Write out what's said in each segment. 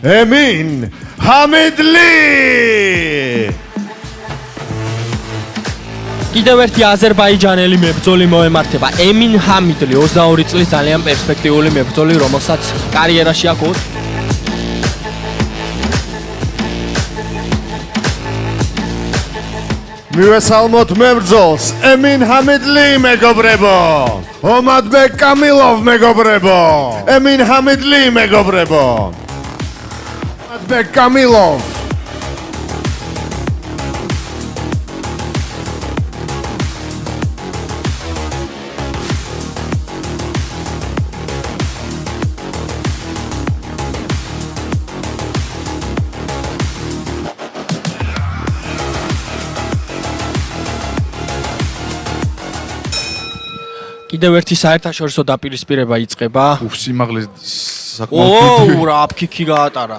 ემინ ჰამიდლი. კიდევ ერთი აზერბაიჯანელი მებრძოლი მოემართება ემინ ჰამიდლი 22 წლის ძალიან პერსპექტიული მებრძოლი რომელსაც კარიერაში აქვს მივესალმოთ მებრძოლს ემინ ჰამიდლი მეგობრებო. ომადბეკ კამილოვ მეგობრებო. ემინ ჰამიდლი მეგობრებო. ომადბეკ კამილოვ. კიდევ ერთი საერთაშორისო დაპირისპირება იწყება. სიმაღლის საკმაოდ რა აფქიქი გაატარა.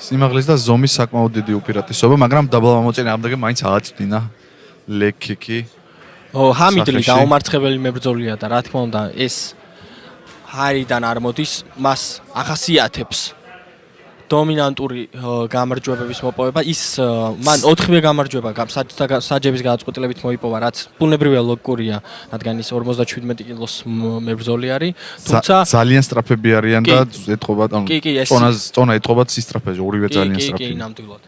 სიმაღლის და ზომის საკმაოდ დიდი უპირატესობა, მაგრამ დაბლა მომოწინე ამდაგე მაინც ააწვდინა ლეკიკი. ჰამიდლი დაუმარცხებელი მებრძოლია და რა თქმა უნდა ეს ჰარიდან არ მოდის, მას ახასიათებს დომინანტური გამარჯვებების მოპოვება. ის მან 4-ვე გამარჯვება საჯების გადაწყვეტილებით მოიპოვა, რაც ბუნებრივია ლოგიკურია, რადგან ის 57 კილოს მებრძოლი არის. თუმცა ძალიან სწრაფები არიან და ეთყობა, ანუ წონა ეთყობა სისტრაფეზე, ორივე ძალიან სწრაფია. კი, ნამდვილად.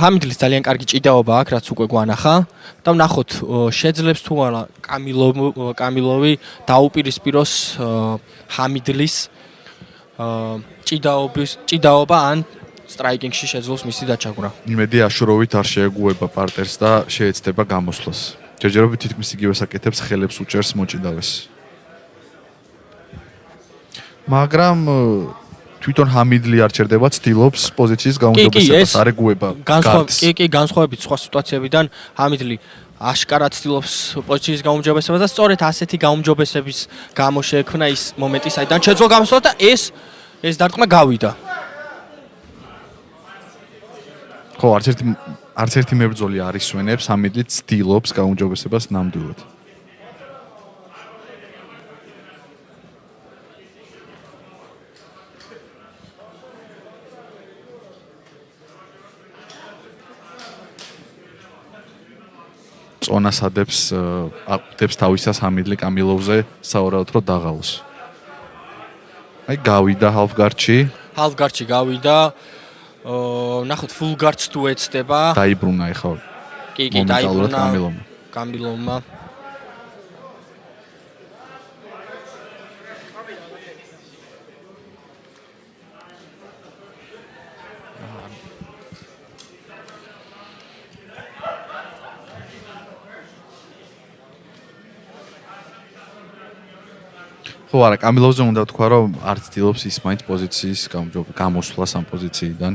ჰამიდლის ძალიან კარგი ჭიდაობა აქვს, რაც უკვე გვანახა და ვნახოთ შეძლებს თუ არა კამილოვი დაუპირისპიროს ჰამიდლის ჭიდაობა ან სტრაიკინგში შეძლოს მისი დაჩაგვრა. იმედი აშურავით არ შეეგუება პარტერს და შეეცდება გამოსვლას. ჯერჯერობით თითქმის იგივე საკეთებს, ხელებს უჭერს მოჭიდავეს. მაგრამ თვითონ ჰამიდლი არ ჩერდება, ცდილობს პოზიციის გაუმჯობესებას, არ ეგუება გარდს. კი, განსხვავებით სხვა სიტუაციებიდან ჰამიდლი აშკარად ცდილობს პოზიციის გაუმჯობესებას და სწორედ ასეთი გაუმჯობესების გამო შეექმნა ის მომენტი, საიდან შეძლო გამოსვლა და ეს დარტყმა გავიდა. ხო, არც ერთი მებრძოლი არ ისვენებს, ჰამიდლი ცდილობს გაუმჯობესებას ნამდვილად. წონას ადებს თავისას ჰამიდლი კამილოვზე საავადმყოფოდ რომ დაღალოს. აი გავიდა ჰალფგარდში გავიდა. ნახოთ ფულგარდს თუ ეცდება. დაიბრუნა ეხლა. კი, დაიბრუნა კამილოვმა. ხო, არა, კამილოვზე უნდა თქვა, რომ არ ცდილობს ის მაინც პოზიციის გამოსვლას ამ პოზიციიდან.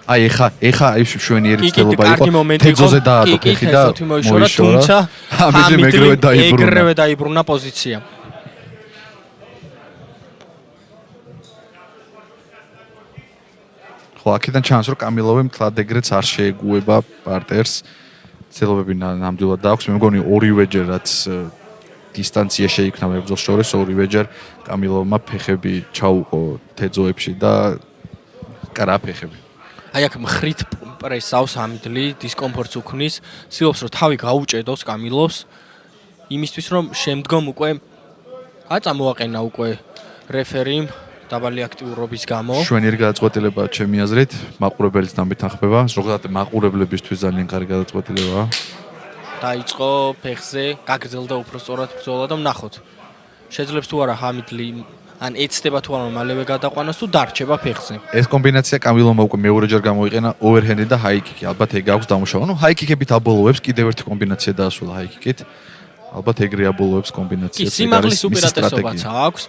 აი, ეხა შვენიერი ცდილობა იყო. თეძოზე დაადო ფეხი და თუმცა ჰამიდლი ეგრევე დაიბრუნა პოზიცია. ხო, აქედან ჩანს, რომ კამილოვი მთლად ეგრეც არ შეეგუება პარტერს. ცდილობები ნამდვილად აქვს. მე მგონი ორივეჯერ რაც დისტანცია შეიქმნა მებრძოლს შორის, ორივეჯერ კამილოვმა ფეხები ჩაუყო თეძოებში და კარა ფეხები. აი აქ მხრით პრესავს ჰამიდლი, დისკომფორტს უქმნის, ცდილობს რომ თავი გაუჭედოს კამილოვს, იმისთვის რომ შემდგომ უკვე წამოაყენა უკვე რეფერიმ დაბალი აქტიურობის გამო. შვენიერი გადაწყვეტილება ჩემი აზრით, მაყურებელიც დამეთანხმება, ზოგადად მაყურებლებისთვის ძალიან კარგი გადაწყვეტილებაა. დაიწყო ფეხზე, გაგრძელდა უფრო სწორად ბრძოლა და ვნახოთ. შეძლებს თუ არა ჰამიდლი ან ეცდება თუ არა მალევე გადაყვანოს თუ დარჩება ფეხზე. ეს კომბინაცია კამილოვმა უკვე მეორეჯერ გამოიყენა ოვერჰენდი და ჰაიკიკი. ალბათ ეგ აქვს დამუშავა. ნუ ჰაიკიკებით აბოლოებს, კიდევ ერთი კომბინაცია დაასრულა ჰაიკიკით. ალბათ ეგრე აბოლოებს კომბინაციას. კი, სიმაღლის უპირატესობაც აქვს.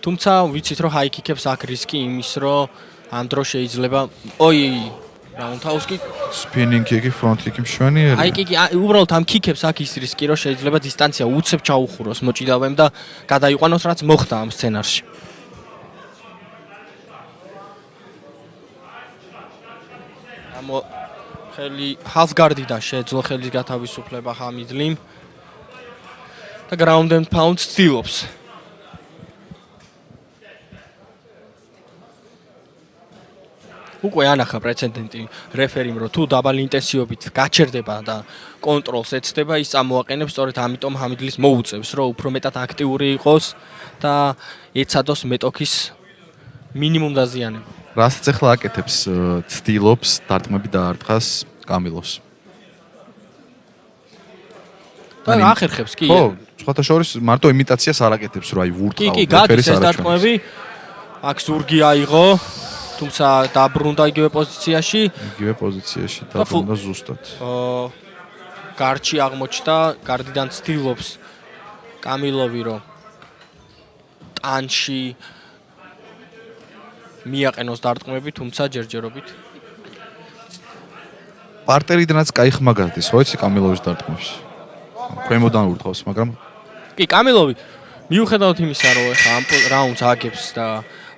თუმცა ვიცით რომ ჰაიკიკებს აქ რისკი იმის რომ ამ დროს შეიძლება რაუნდჰაუსკი სპინინგ კიკი, ფრონტ კიკი მშვენიერი. ჰაიკიკი უბრალოდ ამ კიკებს აქ ის რისკი რომ შეიძლება დისტანცია უცებ ჩაუხუროს მოჭიდავემ და გადაიყვანოს რაც მოხდა ამ სცენარში. ხელი ჰალფგარდიდან შეძლო ხელის გათავისუფლება ჰამიდლიმ და ground and pound ცდილობს. უკვე ანახა პრეცედენტი რეფერიმ რომ თუ დაბალი ინტენსივობით გაჩერდება და კონტროლს ეცდება ის წამოაყენებს სწორედ ამიტომ ჰამიდლის მოუწევს რომ უფრო მეტად აქტიური იყოს და ეცადოს მეტოქის მინიმუმ დაზიანება. რასაც ახლა აკეთებს ცდილობს დარტყმები დაარტყას კამილოს. და ახერხებს კი. ხო, სხვათა შორის მარტო იმიტაციას არ აკეთებს რომ აი ვურტყავ. კი, გადის ეს დარტყმები. აქ ზურგი აიღო, თუმცა დაბრუნდა იგივე პოზიციაში. იგივე პოზიციაში დაბრუნდა ზუსტად. გარჩი აღმოჩნდა, გარდიდან ცდილობს კამილოვი რომ ტანში მიაყენოს დარტყმები, თუმცა ჯერჯერობით. პარტერიდანაც კაი ხმა გადის, ხო იცი კამილოვის დარტყმებს. ქვემოდან ურტყავს, მაგრამ კი, კამილოვი მიუხედავად იმისა, რომ ეხა ამ რაუნდს აგებს და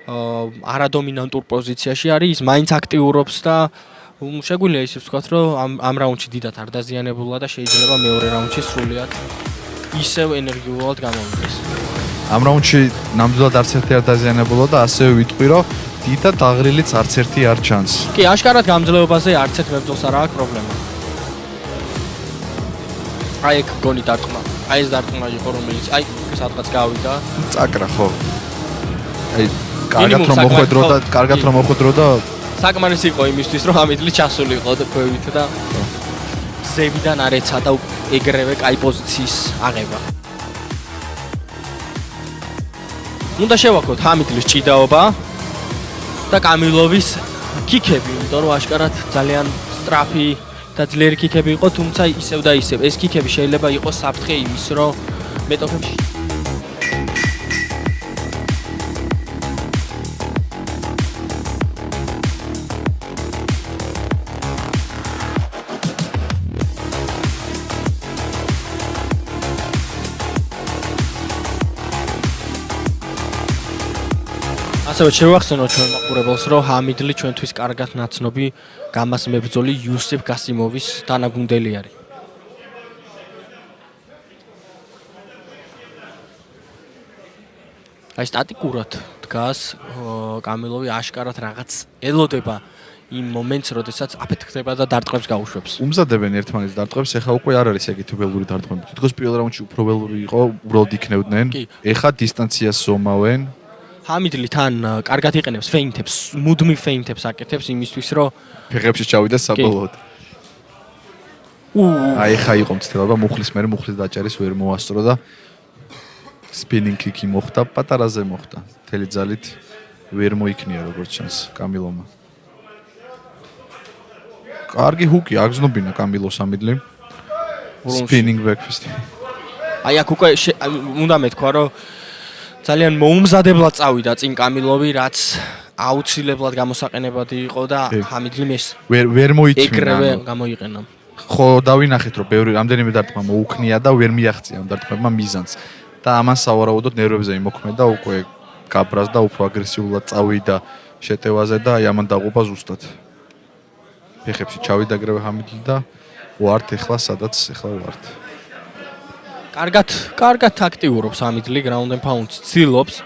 არადომინანტურ პოზიციაში არის, ის მაინც აქტიურობს და შეგვიძლია ისე ვთქვათ, რომ ამ რაუნდში დიდად არ დაზიანებულა და შეიძლება მეორე რაუნდში სრულიად ისევ ენერგიულად გამოვიდეს. ამ რაუნდში ნამდვილად არც ერთი არ დაზიანებულა და ასევე ვიტყვი, რომ დიდად აღრილიც არც ერთი არ ჩანს. კი, აშკარად გამძლეობაზე არც ერთ მებრძოლს არ აქვს პრობლემა. აი ეგ გონი დარტყმა. აი ეს დარტყმა იყო რომელიც აი სადღაც გავიდა. წაკრა ხო. აი კარგად რომ მოხვედრო და საკმარისი იყო იმისთვის რომ ამიტლი ჩასულიყო და ქვევით და ზევიდან არ ეცადა ეგრევე კაი პოზიციის აღება. უნდა შევაქოთ ჰამიდლის ჭიდაობა და კამილოვის კიკები, იმიტომ რომ აშკარად ძალიან სტრაფი და ძლიერი კიკები იყო, თუმცა ისევ და ისევ ეს კიკები შეიძლება იყოს საფრთხე იმის, რომ მეტოქებში ასევე შევახსენოთ ჩვენ მაყურებელს, რომ ჰამიდლი ჩვენთვის კარგად ნაცნობი გამას მებრძოლი იუსეფ გასიმოვის თანაგუნდელი არის. აი სტატიკურად დგას კამილოვი აშკარად რაღაც ელოდება იმ მომენტს, როდესაც აფეთქდება და დარტყმებს გაუშვებს. უმზადებენ ერთმანეთს დარტყმებს, ეხა უკვე არ არის ეგეთი ველური დარტყმები. თითქოს პირველ რაუნდში უფრო ველური იყო, უბრალოდ იქნევდნენ. ეხა დისტანციას ზომავენ. ჰამიდლი თან კარგად იყენებს ფეინტებს, მუდმივ ფეინტებს აკეთებს იმისთვის, რომ ფეხებში ჩავიდა საბოლოოდ. აი ხა იყო მცდელობა, მუხლის მერე მუხლის დაჭერის ვერ მოასწრო და სპინინგ კიკი მოხდა, პატარაზე მოხდა. მთელი ძალით ვერ მოიქნია როგორც ჩანს კამილომა. კარგი ჰუკი აგზნობინა კამილოს ჰამიდლი. სპინინგ ბექფისტი. აი აქ უკვე უნდა მეთქვა, რომ ძალიან მოუმზადებლად წავიდა წინ კამილოვი, რაც აუცილებლად გამოსაყენებადი იყო და ჰამიდლიმ ეს ვერ მოიწვია. ეგრევე გამოიყენა. ხო, დავინახეთ, რომ ბევრი რამდენიმე დარტყმა მოუქნია და ვერ მიაღწია ამ დარტყმებმა მიზანს. და ამან სავარაუდოდ ნერვებზე იმოქმედა, უკვე გაბრაზ და უფრო აგრესიულად წავიდა შეტევაზე და აი ამან დაღუპა ზუსტად. ფეხებში ჩავიდა ეგრევე ჰამიდლი და ვართ ეხლა სადაც ეხლა ვართ. კარგად აქტიურობს ჰამიდლი ground and pound-ს ცდილობს.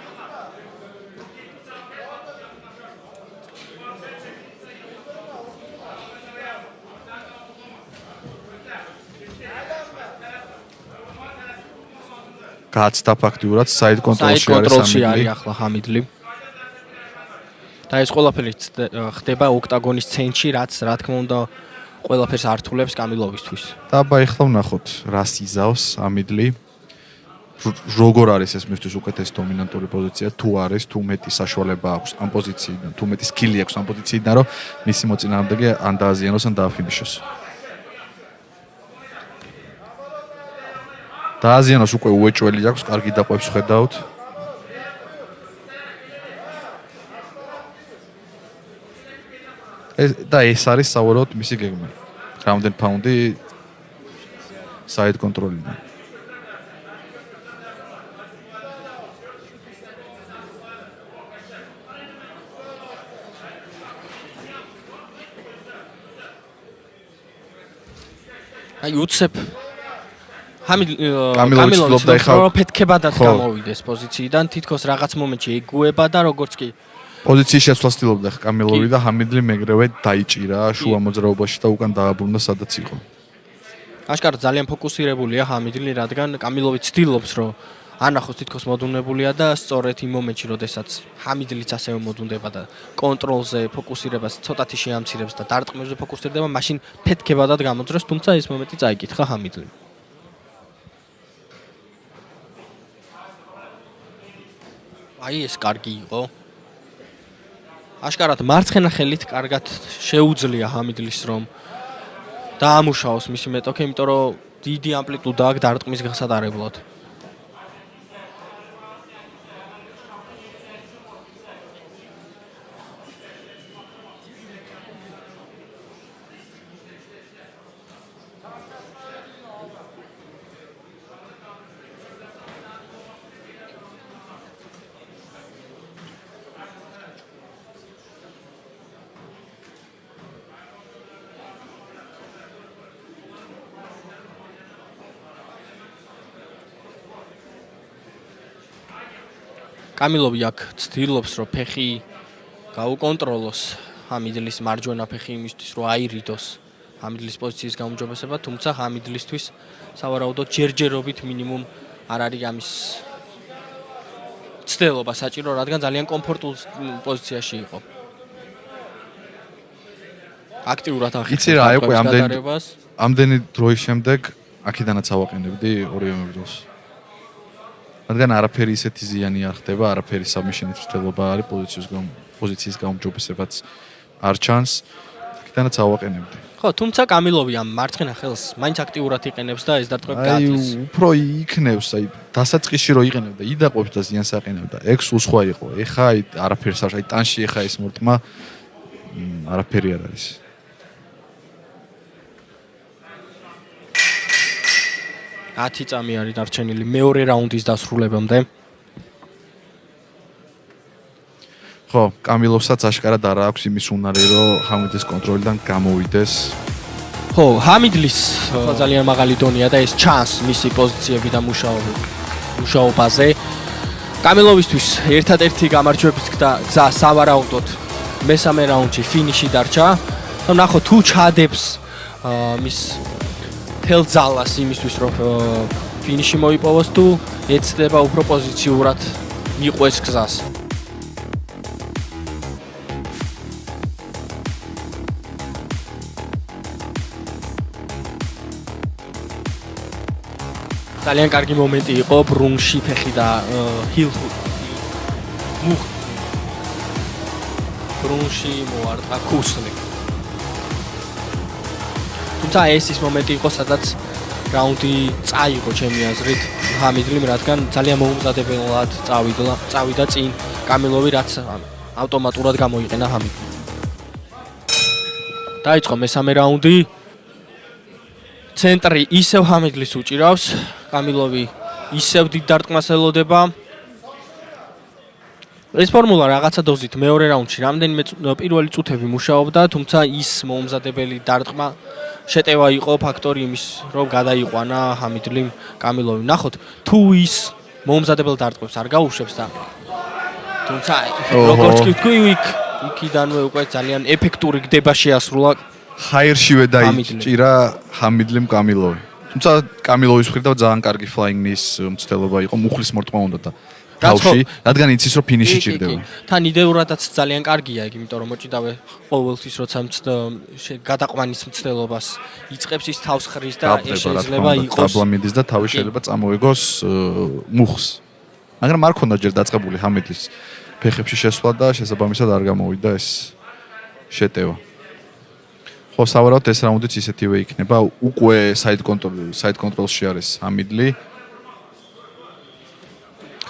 გააცდა ფაქტიურად საიდ კონტროლში არის ახლა ჰამიდლი. და ეს ყველაფერი ხდება ოქტაგონის ცენტრში, რაც რა თქმა უნდა ყველაფერს ართულებს კამილოვისთვის. და აბა ეხლა ვნახოთ რას იზავს ჰამიდლი. როგორ არის ეს მისთვის უკეთესი დომინანტური პოზიცია, თუ არის, თუ მეტი საშუალება აქვს ამ პოზიციიდან, თუ მეტი სკილი აქვს ამ პოზიციიდან, რომ მისი მოწინააღმდეგე ან დააზიანოს, ან დააფინიშოს. დააზიანოს უკვე უეჭველი აქვს, კარგი დაყვებს ხედავთ. და ეს არის სავარაუდოდ მისი გეგმა. Ground and pound-ი side control-იდან. აი უცებ კამილოვი ფეთქებადაც გამოვიდეს პოზიციიდან, თითქოს რაღაც მომენტში ეგუება და როგორც კი პოზიციის შეცვლას ცდილობდა კამილოვი და ჰამიდლი მეგრევე დაიჭირა შუა მოძრაობაში და უკან დააბრუნდა სადაც იყო. აშკარად ძალიან ფოკუსირებულია ჰამიდლი, რადგან კამილოვი ცდილობს, რომ ანახოს თითქოს მოდუნებულია და სწორედ იმ მომენტში, როდესაც ჰამიდლიც ასევე მოდუნდება და კონტროლზე ფოკუსირებას ცოტათი შეამცირებს და დარტყმებზე ფოკუსირდება, მაშინ ფეთქებადად გამოძრეს, თუმცა ეს მომენტი წაიკითხა ჰამიდლიმ. აი ეს კარგი იყო. აშკარად მარცხენა ხელით კარგად შეუძლია ჰამიდლის რომ დაამუშაოს მისი მეტოქე, იმიტომ რომ დიდი ამპლიტუდა აქვს დარტყმის გასატარებლად. კამილოვი აქ ცდილობს, რომ ფეხი გაუკონტროლოს ჰამიდლის მარჯვენა ფეხი იმისთვის, რომ აირიდოს ჰამიდლის პოზიციის გაუმჯობესება, თუმცა ჰამიდლისთვის სავარაუდოდ ჯერჯერობით მინიმუმ არ არის ამის ცდილობა საჭირო, რადგან ძალიან კომფორტულ პოზიციაში იყო. აქტიურად ახერხებს ამდენი დროის შემდეგ აქედანაც ავაყენებდი ორივე მებრძოლს. რადგან არაფერი ისეთი ზიანი არ ხდება, არაფერი საბმიშენის ცდელობა არის, პოზიციის გაუმჯობესებაც არ ჩანს. აქედანაც ავაყენებდი. ხო, თუმცა კამილოვი ამ მარცხენა ხელს მაინც აქტიურად იყენებს და ეს დარტყმები გადის. უფრო იქნევს, დასაწყისში რო იყენებდა, იდაყოფს და ზიანს აყენებდა. ეგ სულ სხვა იყო. ეხა არაფერს არ, ტანში ეხა ეს მორტმა არაფერი არ არის. 10 წამი არის დარჩენილი მეორე რაუნდის დასრულებამდე. ხო, კამილოვსაც აშკარად არ აქვს იმის უნარი, რომ ჰამიდლის კონტროლიდან გამოვიდეს. ხო, ჰამიდლის ძალიან მაღალი დონეა და ეს ჩანს მისი პოზიციები და მუშაობაზე. კამილოვისთვის ერთადერთი გამარჯვების გზა სავარაუდოდ მესამე რაუნდში ფინიში დარჩა. ნახოთ თუ ჩადებს მის თელ ძალას იმისთვის, რომ ფინიში მოიპოვოს თუ ეცდება უფრო პოზიციურად მიყვეს გზას. ძალიან კარგი მომენტი იყო ბრუნში ფეხი და ბრუნში მოარტყა ქუსლი. თუმცა ეს ის მომენტი იყო, სადაც რაუნდი წაიღო ჩემი აზრით ჰამიდლიმ, რადგან ძალიან მოუმზადებელად წავიდა წინ კამილოვი, რაც ავტომატურად გამოიყენა ჰამიდლიმ. დაიწყო მესამე რაუნდი. ცენტრი ისევ ჰამიდლის უჭირავს, კამილოვი ისევ დიდ დარტყმას ელოდება. ეს ფორმულა რაღაცა დოზით მეორე რაუნდში რამდენიმე პირველი წუთები მუშაობდა, თუმცა ის მოუმზადებელი დარტყმა შეტევა იყო ფაქტორი იმის, რომ გადაიყვანა ჰამიდლიმ კამილოვი. ნახოთ, თუ ის მოუმზადებელ დარტყმებს არ გაუშვებს და თუმცა როგორც კი ვთქვი, იქიდანვე უკვე ძალიან ეფექტური გდება შეასრულა. ჰაიერშივე დაიჭირა ჰამიდლიმ კამილოვი. თუმცა კამილოვის მხრიდან ძალიან კარგი ფლაინგის მცდელობა იყო, მუხლის მორტყმა უნდა და თავში, რადგან იცის რომ ფინიში ჭირდება. თან იდეურადაც ძალიან კარგია ეგ, იმიტომ რომ მოჭიდავე ყოველთვის როცა გადაყვანის მცდელობას იწყებს ის თავს ხრის და ეს შეიძლება იყოს დაბლამიდის და თავი შეიძლება წამოეგოს მუხს. მაგრამ არ ქონდა ჯერ დაწყებული ჰამიდლის ფეხებში შესვლა და შესაბამისად არ გამოვიდა ეს შეტევა. ხო, სავარაუდოდ ეს რაუნდიც ისეთივე იქნება, უკვე საიდ კონტროლში არის ჰამიდლი.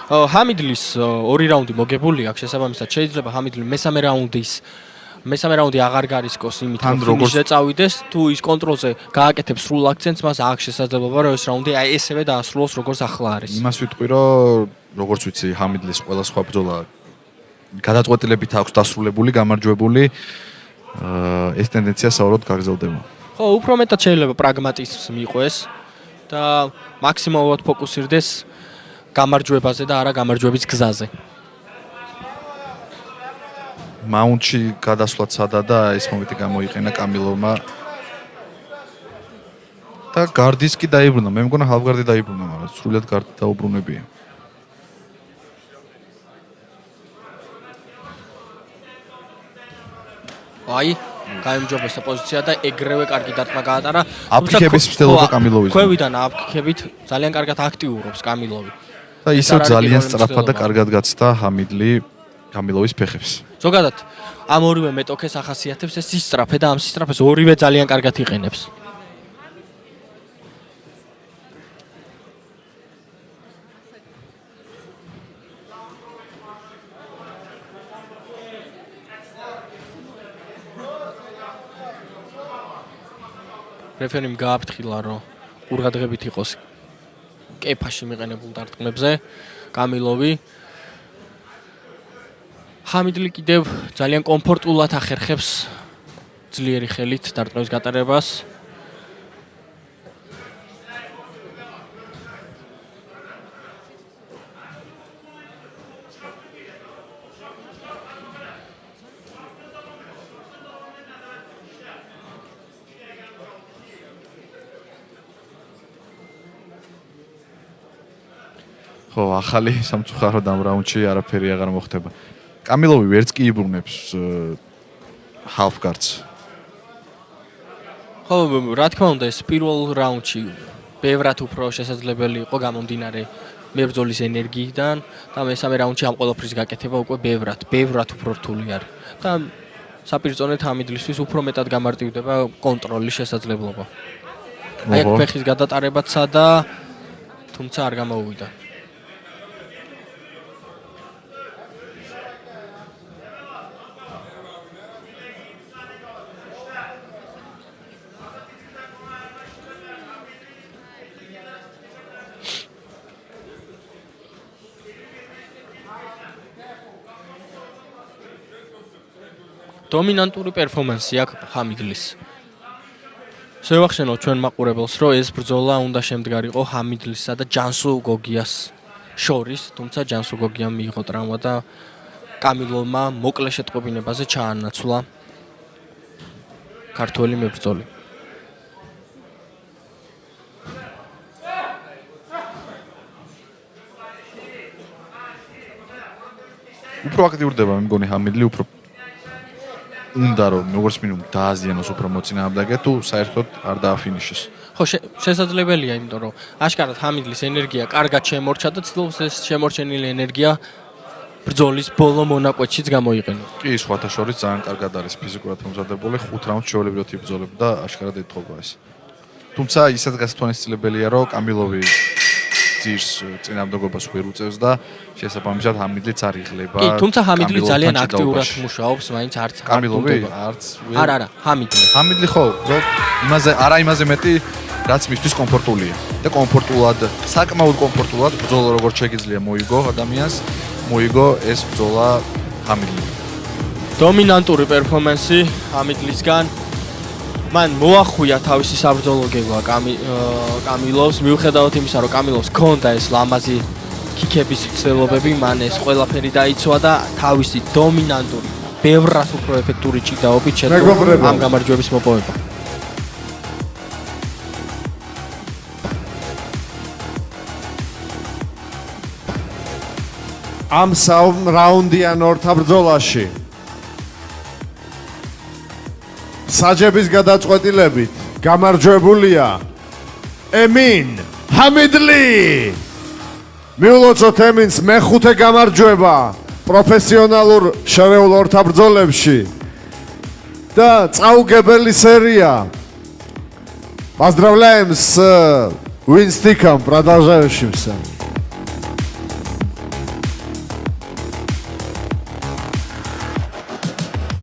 ჰამიდლის ორი რაუნდი მოგებული აქვს, შესაბამისად შეიძლება ჰამიდლი მესამე რაუნდი აღარ გარისკოს იმით, რომ ფინიშზე წავიდეს, თუ ის კონტროლზე გააკეთებს სრულ აქცენტს, მას აქვს შესაძლებლობა, რომ ეს რაუნდი აი ესევე დაასრულოს, როგორც ახლა არის. იმას ვიტყვი, რომ როგორც ვიცი, ჰამიდლის ყველა სხვა ბრძოლა გადაწყვეტილებით აქვს დასრულებული, გამარჯვებული. ეს ტენდენცია საერთოდ გაგრძელდება. ხო, უფრო მეტად შეიძლება პრაგმატიზმი იყოს და მაქსიმალურად ფოკუსირდეს გამარჯვებაზე და არა გამარჯვების გზაზე. მაუნტში გადასვლაც სადა და ეს მომენტი გამოიყენა კამილოვმა. და გარდის კი დაიბრუნა. მე მგონა ჰალფგარდი დაიბრუნა, მაგრამ სრულად გარდი დაუბრუნებია. აი, გაიმჯობეს პოზიცია და ეგრევე კარგი დარტყმა გაატარა. აფიქების მცდელობა კამილოვის. ქვევიდან აფიქებით ძალიან კარგად აქტიურობს კამილოვი. და ისევ ძალიან სწრაფად და კარგად გაცდა ჰამიდლი კამილოვის ფეხებს. ზოგადად ამ ორივე მეტოქეს ახასიათებს ეს სისწრაფე და ამ სისწრაფეს ორივე ძალიან კარგად იყენებს. რეფერიმ გააფრთხილა, რომ ყურადღებით იყოს კეფაში მიყენებულ დარტყმებზე კამილოვი. ჰამიდლი კიდევ ძალიან კომფორტულად ახერხებს ძლიერი ხელით დარტყმების გატარებას. ხო, ახალი სამწუხარო ამ რაუნდში არაფერი აღარ მოხდება. კამილოვი ვერც კი იბრუნებს ჰალფგარდს. ხო, რა თქმა უნდა, ეს პირველ რაუნდში ბევრად უფრო შესაძლებელი იყო გამომდინარე მებრძოლის ენერგიიდან და მესამე რაუნდში ამ ყველაფრის გაკეთება უკვე ბევრად უფრო რთული არის. და საპირწონედ ჰამიდლისთვის უფრო მეტად გამარტივდება კონტროლის შესაძლებლობა. აი, ფეხის გადატარებაც და თუმცა არ გამოუვიდა. დომინანტური პერფორმანსი აქვს ჰამიდლის. შევახშენოთ ჩვენ მაყურებელს, რომ ეს ბრძოლა უნდა შემდგარიყო ჰამიდლისა და ჯანსუ გოგიას შორის, თუმცა ჯანსუ გოგიამ მიიღო ტრავმა და კამილოვმა მოკლე შეტყობინებაზე ჩაანაცვლა ქართველი მებრძოლი. უფრო აქტიურდება მე მგონი ჰამიდლი, უფრო უნდა რომ როგორც მინიმუმ დააზიანოს უფრო მოწინააღმდეგე თუ საერთოდ არ დააფინიშეს. ხო, შესაძლებელია, იმიტომ რომ აშკარად ჰამიდლის ენერგია კარგად შემორჩა და ცდილობს ეს შემორჩენილი ენერგია ბრძოლის ბოლო მონაკვეთშიც გამოიყენოს. კი, სხვათა შორის ძალიან კარგად არის ფიზიკურად მომზადებული, 5 რაუნდს ჩვეულებრივად იბრძოლება და აშკარად ეთხოვა ეს. თუმცა ისეთ გასათვალისწინებელია, რომ კამილოვი ძირს წინამდებობას ვერ უწევს და შესაბამისად ჰამიდლიც არ იღლება. კი, თუმცა ჰამიდლი ძალიან აქტიურად მუშაობს, მაინც არც კამილოვი არც არა, ჰამიდლი. ჰამიდლი ხო, იმაზე მეტი რაც მისთვის კომფორტულია. და კომფორტულად, საკმაოდ კომფორტულად ბრძოლა როგორც შეიძლება მოიგო ადამიანს, მოიგო ეს ბრძოლა ჰამიდლი. დომინანტური პერფორმანსი ჰამიდლისგან. მან მოახუია თავისი საბრძოლო გეგმა კამილოვს, მიუხედავად იმისა, რომ კამილოვს ჰქონდა ეს ლამაზი ქიქების მცდელობები, მან ეს ყველაფერი დაიცვა და თავისი დომინანტური, ბევრად უფრო ეფექტური ჭიდაობით შეძლო ამ გამარჯვების მოპოვება. ამ რაუნდიან ორთა ბრძოლაში საჯების გადაწყვეტილებით გამარჯვებულია ემინ ჰამიდლი. მიულოცოთ ემინს მეხუთე გამარჯვება პროფესიონალურ შერეულ ორთა ბრძოლებში და წაუგებელი სერია. Поздравляем с Уинстиком, продолжающимся.